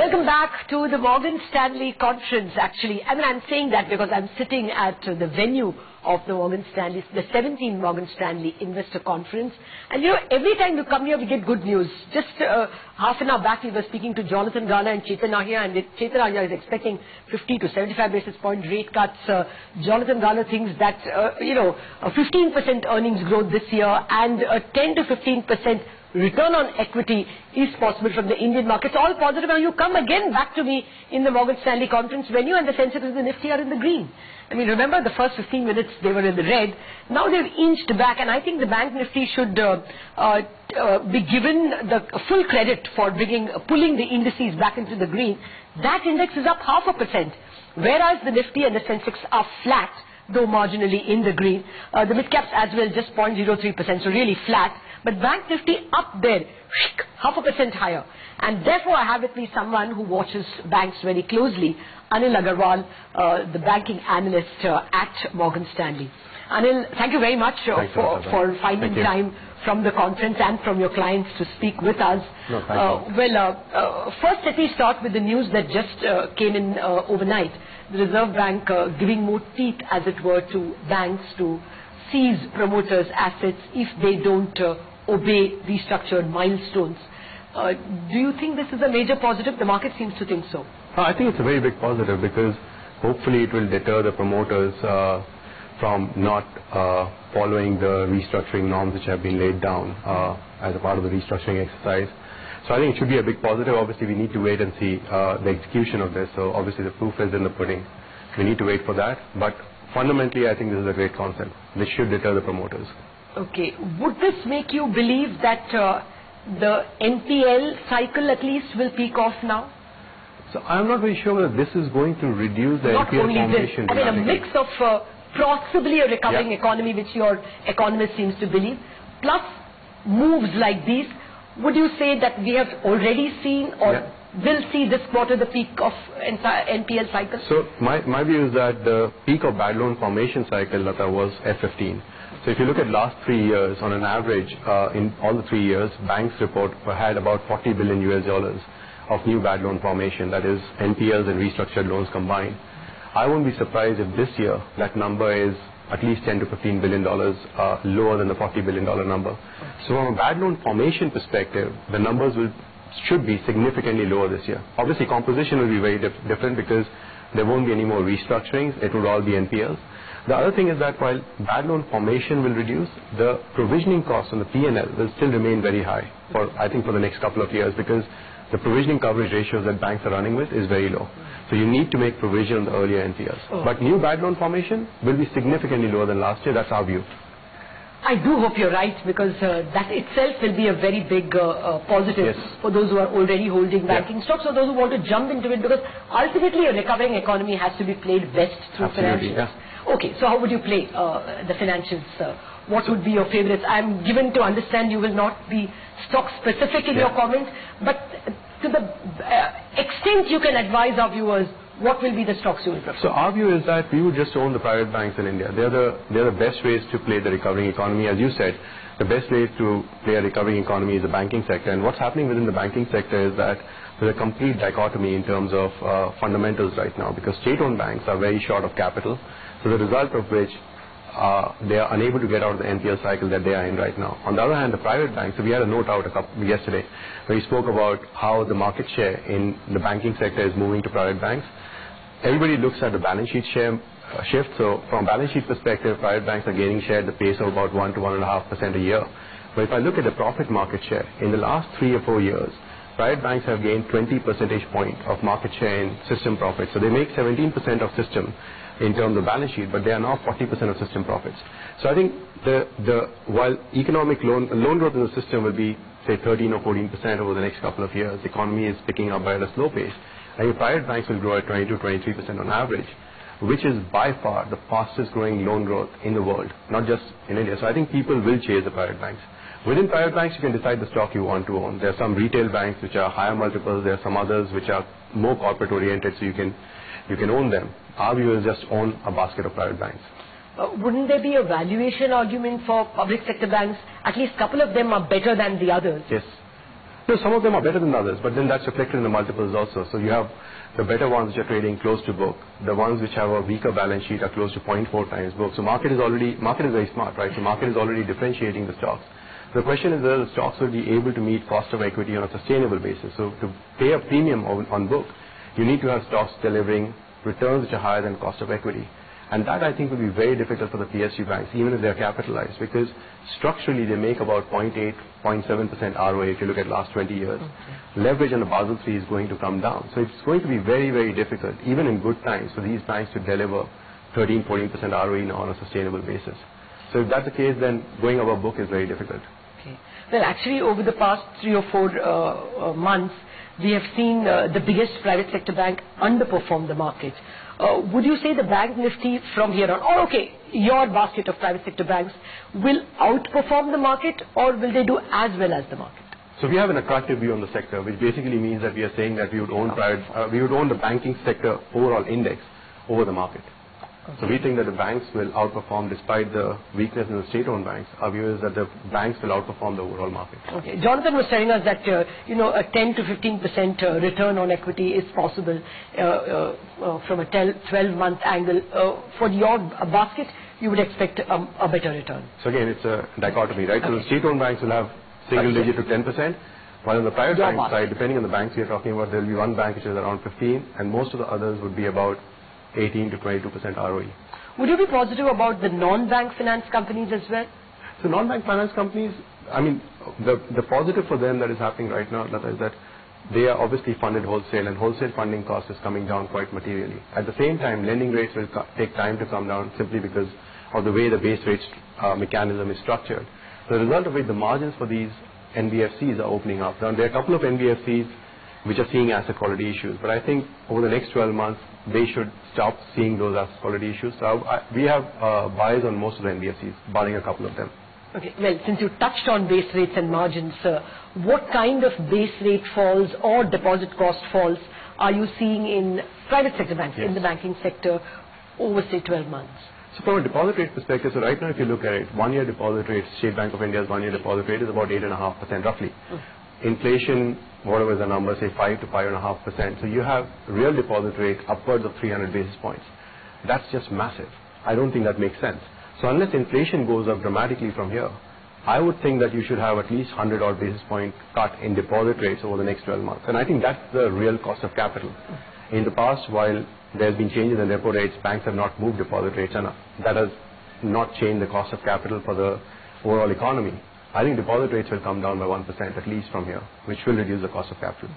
Welcome back to the Morgan Stanley conference, actually. I mean, I'm saying that because I'm sitting at the venue of the Morgan Stanley, the 17th Morgan Stanley Investor Conference. And you know, every time you come here, we get good news. Just half an hour back, we were speaking to Jonathan Gala and Chetan Ahya, and Chetan Ahya is expecting 50 to 75 basis point rate cuts. Jonathan Gala thinks that, a 15% earnings growth this year and a 10 to 15% return on equity is possible from the Indian markets. All positive. And you come again back to me in the Morgan Stanley conference venue, and the Sensex and the Nifty are in the green. I mean, remember the first 15 minutes they were in the red. Now they've inched back, and I think the Bank Nifty should be given the full credit for pulling the indices back into the green. That index is up 0.5%, whereas the Nifty and the Sensex are flat, though marginally in the green. The mid-caps as well, just 0.03%, so really flat. But Bank Nifty up there, 0.5% higher. And therefore I have with me someone who watches banks very closely, Anil Agarwal, the banking analyst at Morgan Stanley. Anil, thank you very much for finding time from the conference and from your clients to speak with us. No, thank you. First let me start with the news that just came in overnight. The Reserve Bank giving more teeth, as it were, to banks to seize promoters' assets if they don't obey restructured milestones. Do you think this is a major positive? The market seems to think so. I think it's a very big positive because hopefully it will deter the promoters from not following the restructuring norms which have been laid down as a part of the restructuring exercise. So I think it should be a big positive. Obviously we need to wait and see the execution of this. So obviously the proof is in the pudding. We need to wait for that. But fundamentally I think this is a great concept. This should deter the promoters. Okay. Would this make you believe that the NPL cycle at least will peak off now? So I'm not very sure whether this is going to reduce the NPL formation. I mean, a mix of possibly a recovering economy, which your economist seems to believe, plus moves like these. Would you say that we have already seen or will see this quarter the peak of entire NPL cycle? So my view is that the peak of bad loan formation cycle, Lata, was F15. So if you look at last 3 years, on an average, in all the 3 years, banks report had about $40 billion of new bad loan formation, that is NPLs and restructured loans combined. I won't be surprised if this year that number is at least $10 to $15 billion lower than the $40 billion number. So from a bad loan formation perspective, the numbers should be significantly lower this year. Obviously composition will be very different because there won't be any more restructurings, it will all be NPLs. The other thing is that while bad loan formation will reduce, the provisioning costs on the P&L will still remain very high I think for the next couple of years, because the provisioning coverage ratios that banks are running with is very low. So you need to make provision on the earlier NPLs. But new bad loan formation will be significantly lower than last year. That's our view. I do hope you're right, because that itself will be a very big positive for those who are already holding banking stocks or those who want to jump into it, because ultimately a recovering economy has to be played best through financials. Okay, so how would you play the financials? What would be your favorites? I'm given to understand you will not be stock specific in your comments, but to the extent you can advise our viewers, what will be the stocks you will prefer? So our view is that we would just own the private banks in India. They're the best ways to play the recovering economy. As you said, the best way to play a recovering economy is the banking sector. And what's happening within the banking sector is that there's a complete dichotomy in terms of fundamentals right now, because state-owned banks are very short of capital. So the result of which they are unable to get out of the NPL cycle that they are in right now. On the other hand, the private banks, so we had a note out yesterday where we spoke about how the market share in the banking sector is moving to private banks. Everybody looks at the balance sheet share shift. So from a balance sheet perspective, private banks are gaining share at the pace of about 1 to 1.5% a year. But if I look at the profit market share, in the last 3 or 4 years, private banks have gained 20 percentage points of market share in system profits. So they make 17% of system in terms of balance sheet, but they are now 40% of system profits. So I think while economic loan growth in the system will be, say, 13 or 14% over the next couple of years, the economy is picking up by a slow pace. I think private banks will grow at 20 to 23% on average, which is by far the fastest growing loan growth in the world, not just in India. So I think people will chase the private banks. Within private banks, you can decide the stock you want to own. There are some retail banks which are higher multiples. There are some others which are more corporate oriented, so you can own them. Our view is just own a basket of private banks. Wouldn't there be a valuation argument for public sector banks? At least a couple of them are better than the others. Yes. No, some of them are better than others, but then that's reflected in the multiples also. So you have the better ones which are trading close to book. The ones which have a weaker balance sheet are close to 0.4 times book. So market is very smart, right? So market is already differentiating the stocks. The question is whether the stocks will be able to meet cost of equity on a sustainable basis. So to pay a premium on book, you need to have stocks delivering returns which are higher than cost of equity. And that, I think, will be very difficult for the PSU banks, even if they are capitalized, because structurally they make about 0.8, 0.7% ROA if you look at last 20 years. Okay. Leverage on the Basel III is going to come down. So it's going to be very, very difficult, even in good times, for these banks to deliver 13, 14% ROE on a sustainable basis. So if that's the case, then going above book is very difficult. Okay. Well, actually, over the past 3 or 4 months, we have seen the biggest private sector bank underperform the market. Would you say the bank nifty from here on, or okay, your basket of private sector banks will outperform the market, or will they do as well as the market? So we have an attractive view on the sector, which basically means that we are saying that we would own we would own the banking sector overall index over the market. Okay. So we think that the banks will outperform despite the weakness in the state-owned banks. Our view is that the banks will outperform the overall market. Okay. Jonathan was telling us that a 10 to 15% return on equity is possible from a 12-month angle. For your basket, you would expect a better return. So again, it's a dichotomy, right? Okay. So the state-owned banks will have single-digit to 10%, while on the private bank side, depending on the banks we are talking about, there will be one bank which is around 15, and most of the others would be about 18 to 22% ROE. Would you be positive about the non-bank finance companies as well? So non-bank finance companies, I mean, the positive for them that is happening right now, Lata, is that they are obviously funded wholesale, and wholesale funding cost is coming down quite materially. At the same time, lending rates will take time to come down simply because of the way the base rates mechanism is structured. So the result of it, the margins for these NBFCs are opening up. Now, there are a couple of NBFCs which are seeing asset quality issues, but I think over the next 12 months, they should stop seeing those asset quality issues. So we have bias on most of the NBFCs, barring a couple of them. Okay. Well, since you touched on base rates and margins, what kind of base rate falls or deposit cost falls are you seeing in private sector banks, in the banking sector, over, say, 12 months? So from a deposit rate perspective, so right now if you look at it, 1-year deposit rate, State Bank of India's 1-year deposit rate is about 8.5% roughly. Inflation, whatever the number, say 5 to 5.5%. So you have real deposit rate upwards of 300 basis points. That's just massive. I don't think that makes sense. So unless inflation goes up dramatically from here, I would think that you should have at least 100 odd basis point cut in deposit rates over the next 12 months. And I think that's the real cost of capital. In the past, while there's been changes in repo rates, banks have not moved deposit rates, and that has not changed the cost of capital for the overall economy. I think deposit rates will come down by 1% at least from here, which will reduce the cost of capital,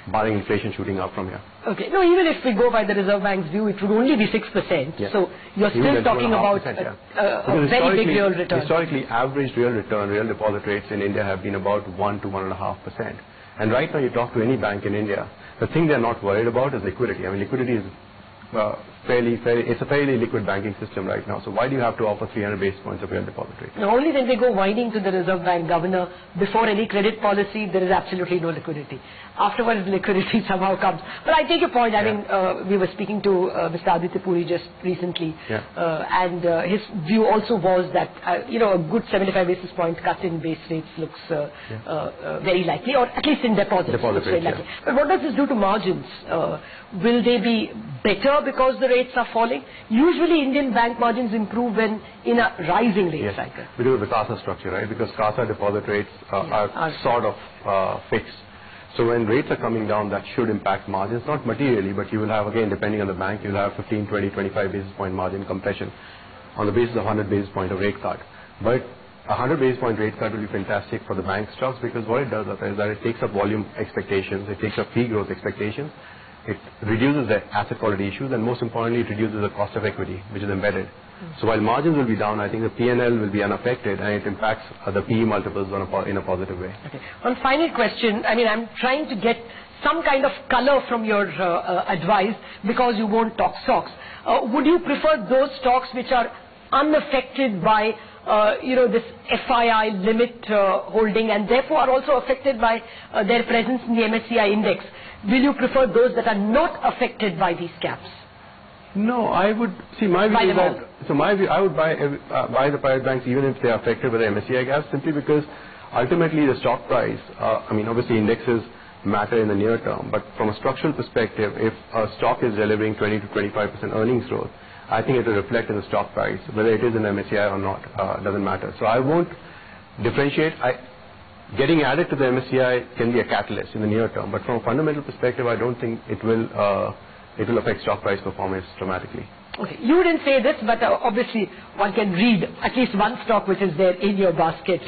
barring inflation shooting up from here. Okay. No, even if we go by the Reserve Bank's view, it would only be 6%. Yeah. So you're still talking about a very big real return. Historically, average real return, real deposit rates in India have been about 1 to 1.5%. And right now you talk to any bank in India, the thing they're not worried about is liquidity. I mean, liquidity is it's a fairly liquid banking system right now. So why do you have to offer 300 basis points of real deposit rate? Now, only when they go whining to the Reserve Bank governor before any credit policy, there is absolutely no liquidity. Afterwards, liquidity somehow comes. But I take your point. I mean, we were speaking to Mr. Aditya Puri just recently, and his view also was that a good 75 basis point cut in base rates looks very likely, or at least in deposits. Looks very likely. But what does this do to margins? Will they be better because the rates are falling? Usually Indian bank margins improve when in a rising rate cycle. Because of the CASA structure, right? Because CASA deposit rates are sort of fixed. So when rates are coming down, that should impact margins, not materially, but you will have, again, depending on the bank, you'll have 15, 20, 25 basis point margin compression on the basis of 100 basis point of rate cut. But a 100 basis point rate cut will be fantastic for the bank stocks, because what it does is that it takes up volume expectations, it takes up fee growth expectations, it reduces the asset quality issues, and most importantly, it reduces the cost of equity, which is embedded. So while margins will be down, I think the P&L will be unaffected, and it impacts the PE multiples in a positive way. Okay. One final question. I mean, I'm trying to get some kind of color from your advice, because you won't talk stocks. Would you prefer those stocks which are unaffected by this FII limit holding, and therefore are also affected by their presence in the MSCI index? Will you prefer those that are not affected by these caps? No, I would see my view is that, I would buy the private banks even if they are affected by the MSCI caps, simply because ultimately the stock price, I mean, obviously indexes matter in the near term, but from a structural perspective, if a stock is delivering 20 to 25% earnings growth, I think it will reflect in the stock price. Whether it is in MSCI or not doesn't matter. So I won't differentiate. Getting added to the MSCI can be a catalyst in the near term, but from a fundamental perspective, I don't think it will affect stock price performance dramatically. Okay, you didn't say this, but obviously one can read at least one stock which is there in your basket.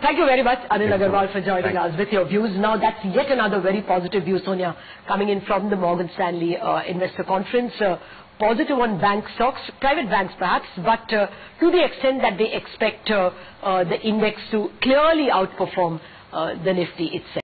Thank you very much, Anil Agarwal, for joining us with your views. Now, that's yet another very positive view, Sonia, coming in from the Morgan Stanley Investor Conference. Positive on bank stocks, private banks perhaps, but to the extent that they expect the index to clearly outperform the Nifty itself.